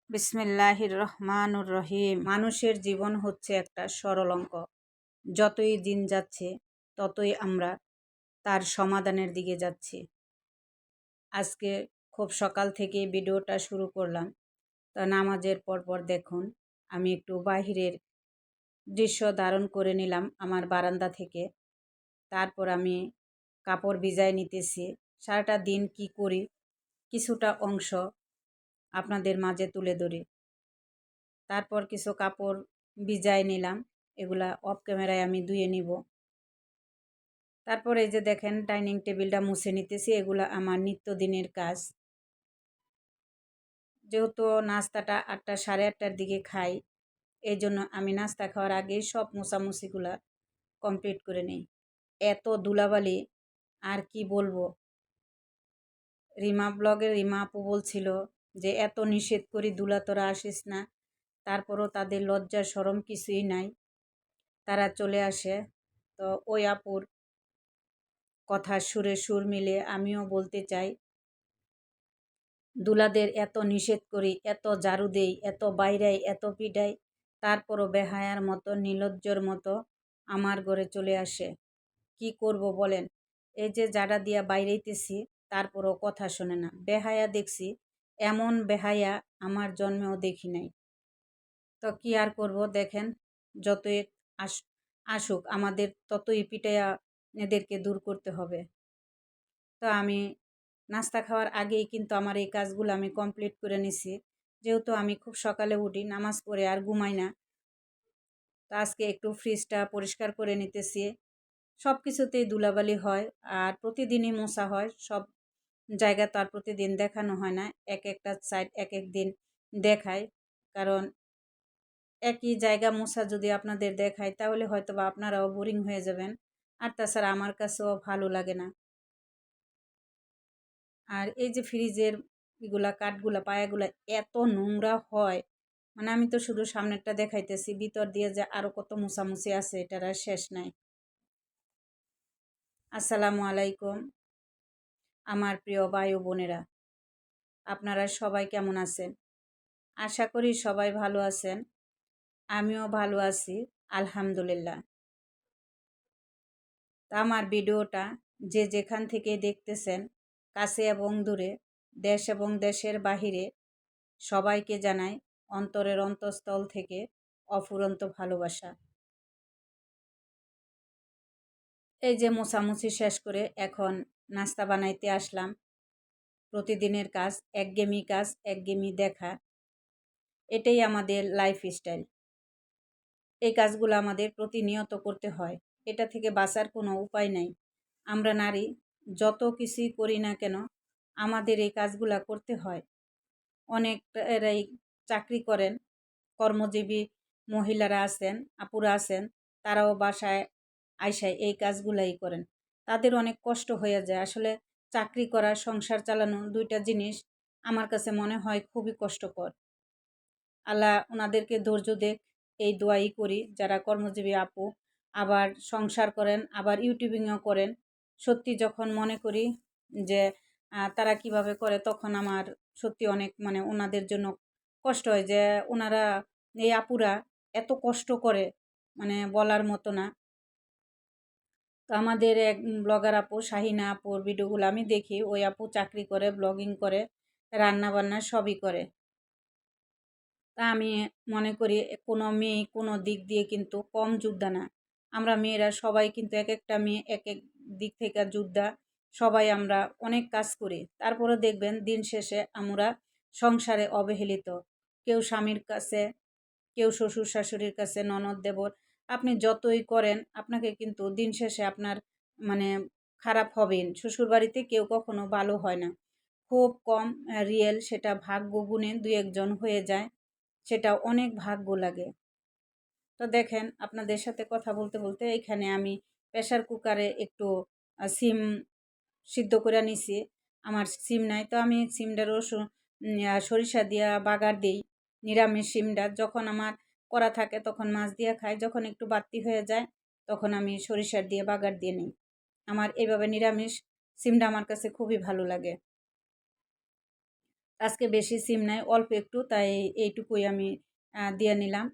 বিসমিল্লাহির রহমানুর রহিম। মানুষের জীবন হচ্ছে একটা সরল অঙ্ক। যতই দিন যাচ্ছে ততই আমরা তার সমাধানের দিকে যাচ্ছি। আজকে খুব সকাল থেকে ভিডিওটা শুরু করলাম। তা নামাজের পরপর দেখুন আমি একটু বাহিরের দৃশ্য ধারণ করে নিলাম আমার বারান্দা থেকে। তারপর আমি কাপড় ভিজায় নিতেছি। সারাটা দিন কি করি কিছুটা অংশ আপনাদের মাঝে তুলে ধরি। তারপর কিছু কাপড় ভিজায় নিলাম, এগুলা অফ ক্যামেরায় আমি ধুয়ে নিব। তারপর এই যে দেখেন ডাইনিং টেবিলটা মুছে নিতেছি, এগুলা আমার নিত্যদিনের কাজ। যেহেতু নাস্তাটা 8টা সাড়ে 8টার দিকে খাই, এই জন্য আমি নাস্তা খাওয়ার আগেই সব মোছামুছিগুলা কমপ্লিট করে নিই। এত ধুলাবালি আর কি বলবো। রিমা ব্লগের রিমা আপু বলছিল যে এত নিষেধ করি ধুলা তোরা আসিস না, তারপরও তাদের লজ্জা শরম কিছুই নাই, তারা চলে আসে। তো ওই আপুর কথার সুরে সুর মিলে আমিও বলতে চাই, দুলাদের এত নিষেধ করি, এত ঝাড়ু দেই, এত বাইরাই, এত পিডাই, তারপরও বেহায়ার মতো নির্লজ্জর মতো আমার ঘরে চলে আসে। কি করব বলেন? এই যে জাডা দিয়া বাইরাইতেছি, তারপরও কথা শোনে না। বেহায়া দেখছি, এমন বেহায়া আমার জন্মেও দেখি নাই। তো কি আর করব, দেখেন যতই আসুক আমাদের ততই পিটাইয়া এদেরকে দূর করতে হবে। তো আমি নাস্তা খাওয়ার আগেই কিন্তু আমার এই কাজগুলো আমি কমপ্লিট করে নিছি। যেহেতু আমি খুব সকালে উঠি, নামাজ পড়ে আর ঘুমাই না, তো আজকে একটু ফ্রিজটা পরিষ্কার করে নিতেছি। সব কিছুতেই ধুলাবালি হয় আর প্রতিদিনই মোছা হয়। সব জায়গা তো আর প্রতিদিন দেখানো হয় না, এক একটা সাইড এক এক দিন দেখায়। কারণ একই জায়গা মোছা যদি আপনাদের দেখায় তাহলে হয়তো বা আপনারাও বোরিং হয়ে যাবেন, আর তাছাড়া আমার কাছেও ভালো লাগে না। আর এই যে ফ্রিজের এগুলা কাঠগুলা পায়াগুলা এত নোংরা হয়, মানে আমি তো শুধু সামনেরটা দেখাইতেছি, ভিতর দিয়ে যে আরো কত মোছামুছি আছে এটার আর শেষ নাই। আসসালামু আলাইকুম আমার প্রিয় ভাই ও বোনেরা, আপনারা সবাই কেমন আছেন? আশা করি সবাই ভালো আছেন, আমিও ভালো আছি আলহামদুলিল্লাহ। তা আমার ভিডিওটা যে যেখান থেকে দেখতেছেন, কাছে এবং দূরে, দেশ এবং দেশের বাহিরে, সবাইকে জানাই অন্তরের অন্তঃস্থল থেকে অফুরন্ত ভালোবাসা। এই যে মোছামুছি শেষ করে এখন নাস্তা বানাইতে আসলাম। প্রতিদিনের কাজ, একঘেয়েমি দেখা, এটাই আমাদের লাইফস্টাইল। এই কাজগুলো আমাদের প্রতিনিয়ত করতে হয়, এটা থেকে বাঁচার কোনো উপায় নাই। আমরা নারী যত কিছুই করি না কেন আমাদের এই কাজগুলা করতে হয়। অনেকেরাই চাকরি করেন, কর্মজীবী মহিলারা আছেন, আপুরা আছেন, তারাও বাসায় আইসায় এই কাজগুলাই করেন। তাদের অনেক কষ্ট হয়ে যায়। আসলে চাকরি করা, সংসার চালানো দুইটা জিনিস আমার কাছে মনে হয় খুবই কষ্টকর। আল্লাহ ওনাদেরকে ধৈর্য দেখ, এই দোয়াই করি। যারা কর্মজীবী আপু আবার সংসার করেন, আবার ইউটিউবিংও করেন, সত্যি যখন মনে করি যে তারা কিভাবে করে, তখন আমার সত্যি অনেক মানে ওনাদের জন্য কষ্ট হয় যে ওনারা, এই আপুরা এত কষ্ট করে, মানে বলার মতো না। তো আমাদের এক ব্লগার আপু শাহিনা আপুর ভিডিওগুলো আমি দেখি, ওই আপু চাকরি করে, ব্লগিং করে, রান্না বান্না সবই করে। তা আমি মনে করি কোনো মেয়ে কোনো দিক দিয়ে কিন্তু কম যোদ্ধা না। আমরা মেয়েরা সবাই কিন্তু এক একটা মেয়ে এক এক দিক থেকে যোদ্ধা। সবাই আমরা অনেক কাজ করি, তারপরে দেখবেন দিন শেষে আমরা সংসারে অবহেলিত। কেউ স্বামীর কাছে, কেউ শ্বশুর শাশুড়ির কাছে, ননদ দেবর, আপনি যতই করেন আপনাকে কিন্তু দিন শেষে আপনার মানে খারাপ হবেন। শ্বশুর বাড়িতে কেউ কখনো ভালো হয় না, খুব কম রিয়েল, সেটা ভাগ্য গুণে দুই একজন হয়ে যায়, সেটা অনেক ভাগ্য লাগে। তো দেখেন আপনাদের সাথে কথা বলতে বলতে এখানে আমি প্রেসার কুকারে একটু সিম সিদ্ধ করে নিছি। আমার সিম নাই, তো আমি সিমটারও সরিষা দিয়া বাগার দিই। নিরামিষ সিমটা যখন আমার করা থাকে তখন মাছ দিয়ে খাই, যখন একটু বাড়তি হয়ে যায় তখন আমি সরিষার দিয়ে বাগার দিয়ে নিই। আমার এইভাবে নিরামিষ সিমটা আমার কাছে খুবই ভালো লাগে। আজকে বেশি সিম নাই, অল্প একটু, তাই এইটুকুই আমি দিয়ে নিলাম।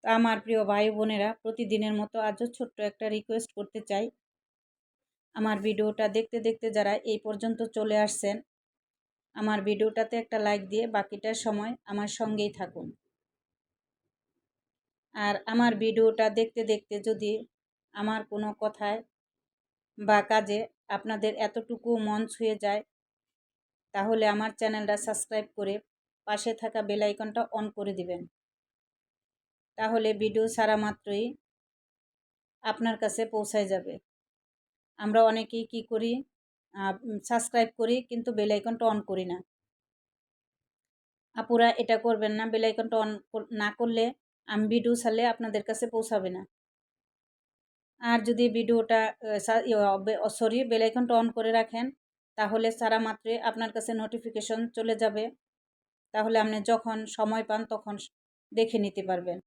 তা আমার প্রিয় ভাই বোনেরা, প্রতিদিনের মতো আজও ছোট্ট একটা রিকোয়েস্ট করতে চাই। আমার ভিডিওটা দেখতে দেখতে যারা এই পর্যন্ত চলে আসছেন, আমার ভিডিওটাতে একটা লাইক দিয়ে বাকিটা সময় আমার সঙ্গেই থাকুন। আর আমার ভিডিওটা দেখতে দেখতে যদি আমার কোনো কথায় বা কাজে আপনাদের এতটুকু মন ছুঁয়ে যায়, তাহলে আমার চ্যানেলটা সাবস্ক্রাইব করে পাশে থাকা বেল আইকনটা অন করে দিবেন। তাহলে ভিডিও ছাড়া মাত্রই আপনার কাছে পৌঁছায় যাবে। আমরা অনেকেই কি করি, সাবস্ক্রাইব করি কিন্তু বেল আইকনটা অন করি না। আপুরা এটা করবেন না, বেল আইকনটা অন না করলে আমি ভিডিও ছাড়লে আপনাদের কাছে পৌঁছাবে না। আর যদি ভিডিওটা বেল আইকনটা অন করে রাখেন, তাহলে সারা মাত্রই আপনার কাছে নোটিফিকেশন চলে যাবে। তাহলে আপনি যখন সময় পান তখন দেখে নিতে পারবেন।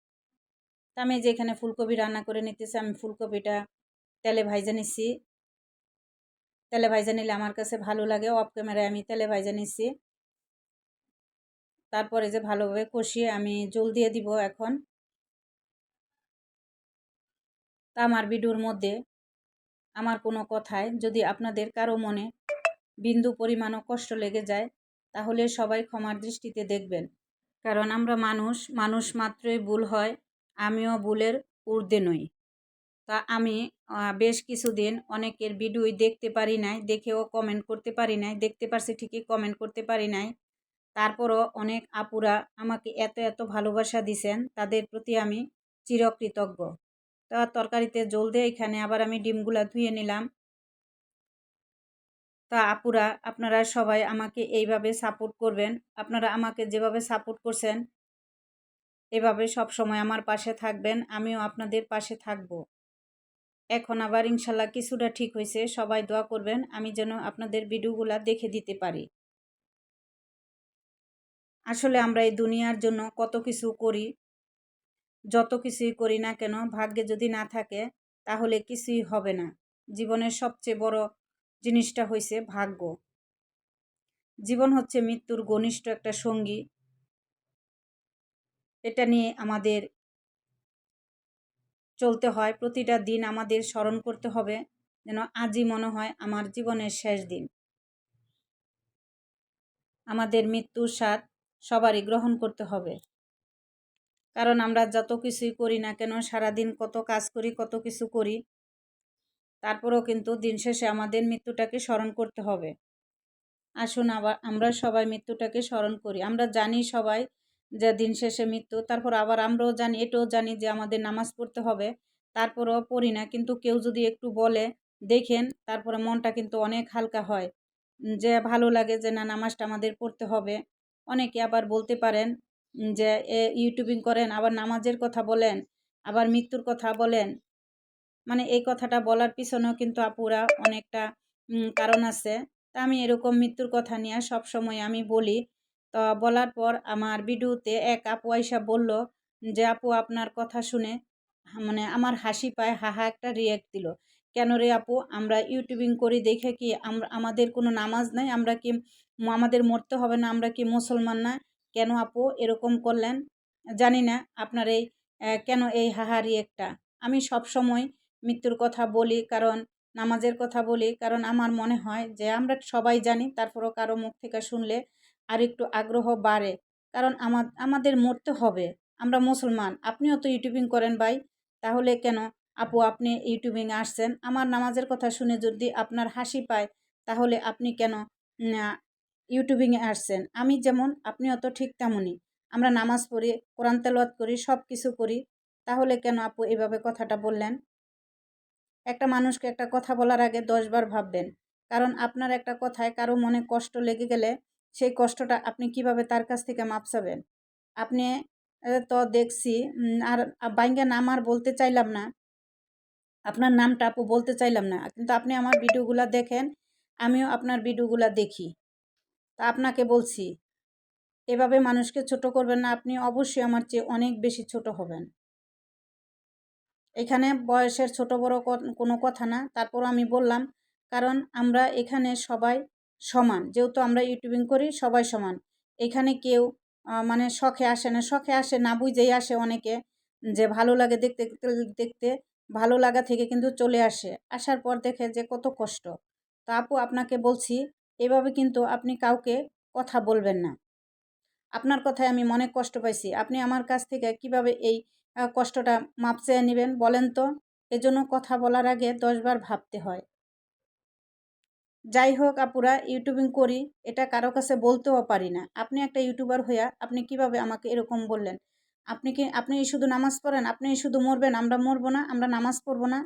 তা আমি যেখানে ফুলকপি রান্না করে নিতেছি, আমি ফুলকপিটা তেলে ভাইজা নিচ্ছি। তেলে ভাইজা নিলে আমার কাছে ভালো লাগে, অফ ক্যামেরায় আমি তেলে ভাইজা নিচ্ছি। তারপরে যে ভালোভাবে কষিয়ে আমি জল দিয়ে দিব এখন। তা আমার ভিডিওর মধ্যে আমার কোনো কথায় যদি আপনাদের কারো মনে বিন্দু পরিমাণও কষ্ট লেগে যায়, তাহলে সবাই ক্ষমার দৃষ্টিতে দেখবেন। কারণ আমরা মানুষ মাত্রই ভুল হয়, আমিও ভুলের ঊর্ধ্বে নই। তা আমি বেশ কিছুদিন অনেকের ভিডিওই দেখতে পারি নাই, দেখেও কমেন্ট করতে পারি নাই। দেখতে পারছি ঠিকই, কমেন্ট করতে পারি নাই। তারপরও অনেক আপুরা আমাকে এত এত ভালোবাসা দিছেন, তাদের প্রতি আমি চিরকৃতজ্ঞ। তা তরকারিতে জল দিয়ে এখানে আবার আমি ডিমগুলা ধুয়ে নিলাম। তা আপুরা, আপনারা সবাই আমাকে এইভাবে সাপোর্ট করবেন। আপনারা আমাকে যেভাবে সাপোর্ট করছেন, এভাবে সব সময় আমার পাশে থাকবেন, আমিও আপনাদের পাশে থাকব। এখন আবার ইনশাল্লাহ কিছুটা ঠিক হয়েছে। সবাই দোয়া করবেন আমি যেন আপনাদের ভিডিওগুলা দেখে দিতে পারি। আসলে আমরা এই দুনিয়ার জন্য কত কিছু করি, যত কিছুই করি না কেন ভাগ্যে যদি না থাকে তাহলে কিছুই হবে না। জীবনের সবচেয়ে বড় জিনিসটা হয়েছে ভাগ্য। জীবন হচ্ছে মৃত্যুর ঘনিষ্ঠ একটা সঙ্গী। এটা নিয়ে আমাদের চলতে হয়। প্রতিটা দিন আমাদের স্মরণ করতে হবে যেন আজই মনে হয় আমার জীবনের শেষ দিন। আমাদের মৃত্যুর স্বাদ সবারই গ্রহণ করতে হবে। কারণ আমরা যত কিছুই করি না কেন, সারাদিন কত কাজ করি, কত কিছু করি, তারপরেও কিন্তু দিন শেষে আমাদের মৃত্যুটাকে স্মরণ করতে হবে। আসুন আবার আমরা সবাই মৃত্যুটাকে স্মরণ করি। আমরা জানি সবাই যে দিন শেষে মৃত্যু, তারপর আবার আমরাও জানি, এটাও জানি যে আমাদের নামাজ পড়তে হবে, তারপরেও পড়ি না। কিন্তু কেউ যদি একটু বলে দেখেন, তারপরে মনটা কিন্তু অনেক হালকা হয়, যে ভালো লাগে যে না, নামাজটা আমাদের পড়তে হবে। অনেকে আবার বলতে পারেন যে ইউটিউবিং করেন, আবার নামাজের কথা বলেন, আবার মৃত্যুর কথা বলেন। মানে এই কথাটা বলার পিছনেও কিন্তু আপুরা অনেকটা কারণ আছে। তা আমি এরকম মৃত্যুর কথা নিয়ে সবসময় আমি বলি। তো বলার পর আমার ভিডিওতে এক আপু আইসা বলল যে আপু, আপনার কথা শুনে মানে আমার হাসি পায়, হাহা একটা রিয়াক্ট দিল। কেন রে আপু, আমরা ইউটিউবিং করি দেখে কি আমরা আমাদের কোনো নামাজ নাই? আমরা কি আমাদের মরতে হবে না? আমরা কি মুসলমান না? কেন আপু এরকম করলেন? জানি না আপনার এই কেন এই হাহা রিয়াক্টটা। আমি সবসময় মৃত্যুর কথা বলি, কারণ নামাজের কথা বলি, কারণ আমার মনে হয় যে আমরা সবাই জানি, তারপরও কারো মুখ থেকে শুনলে আর একটু আগ্রহ বাড়ে। কারণ আমাদের মরতে হবে, আমরা মুসলমান। আপনিও তো ইউটিউবিং করেন ভাই, তাহলে কেন আপু আপনি ইউটিউবিং আসছেন? আমার নামাজের কথা শুনে যদি আপনার হাসি পায়, তাহলে আপনি কেন ইউটিউবিংয়ে আসছেন? আমি যেমন আপনিও তো ঠিক তেমনই। আমরা নামাজ পড়ি, কোরআন তেলাওয়াত করি, সব কিছু করি, তাহলে কেন আপু এভাবে কথাটা বললেন? একটা মানুষকে একটা কথা বলার আগে ১০ বার ভাববেন। কারণ আপনার একটা কথায় কারো মনে কষ্ট লেগে গেলে সেই কষ্টটা আপনি কিভাবে তার কাছ থেকে মাপ চাবেন? আপনি তো দেখছি আর বাইঙ্গা নাম আর বলতে চাইলাম না। আপনার নামটা আপু বলতে চাইলাম না। কিন্তু আপনি আমার ভিডিওগুলা দেখেন, আমিও আপনার ভিডিওগুলা দেখি। তা আপনাকে বলছি, এভাবে মানুষকে ছোট করবেন না। আপনি অবশ্যই আমার চেয়ে অনেক বেশি ছোট হবেন। এখানে বয়সের ছোট বড় কোনো কথা না। তারপর আমি বললাম, কারণ আমরা এখানে সবাই সমান, যেহেতু আমরা ইউটিউবিং করি সবাই সমান। এখানে কেউ মানে শখে আসে না, শখে আসে না বুঝেই আসে অনেকে, যে ভালো লাগে দেখতে দেখতে ভালো লাগা থেকে কিন্তু চলে আসে, আসার পর দেখে যে কত কষ্ট। তো আপু আপনাকে বলছি, এভাবে কিন্তু আপনি কাউকে কথা বলবেন না। আপনার কথায় আমি মনে কষ্ট পাইছি, আপনি আমার কাছ থেকে কিভাবে এই কষ্টটা মাপ চেয়ে নেবেন বলেন তো? এজন্য কথা বলার আগে 10 বার ভাবতে হয়। যাই হোক আপুরা, ইউটিউবিং করি এটা কারো কাছে বলতেও পারি না। আপনি একটা ইউটিউবার হইয়া আপনি কিভাবে আমাকে এরকম বললেন? আপনি শুধু নামাজ পড়েন, আপনি শুধু মরবেন, আমরা মরবো না, আমরা নামাজ পড়বো না?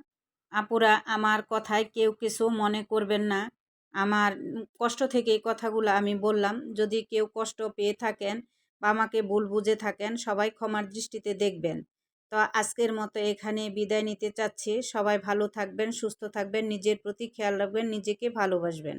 আপুরা, আমার কথায় কেউ কিছু মনে করবেন না। আমার কষ্ট থেকে এই কথাগুলো আমি বললাম। যদি কেউ কষ্ট পেয়ে থাকেন বা আমাকে ভুল বুঝে থাকেন, সবাই ক্ষমার দৃষ্টিতে দেখবেন। তো আজকের মতো এখানে বিদায় নিতে চাচ্ছি। সবাই ভালো থাকবেন, সুস্থ থাকবেন, নিজের প্রতি খেয়াল রাখবেন, নিজেকে ভালোবাসবেন।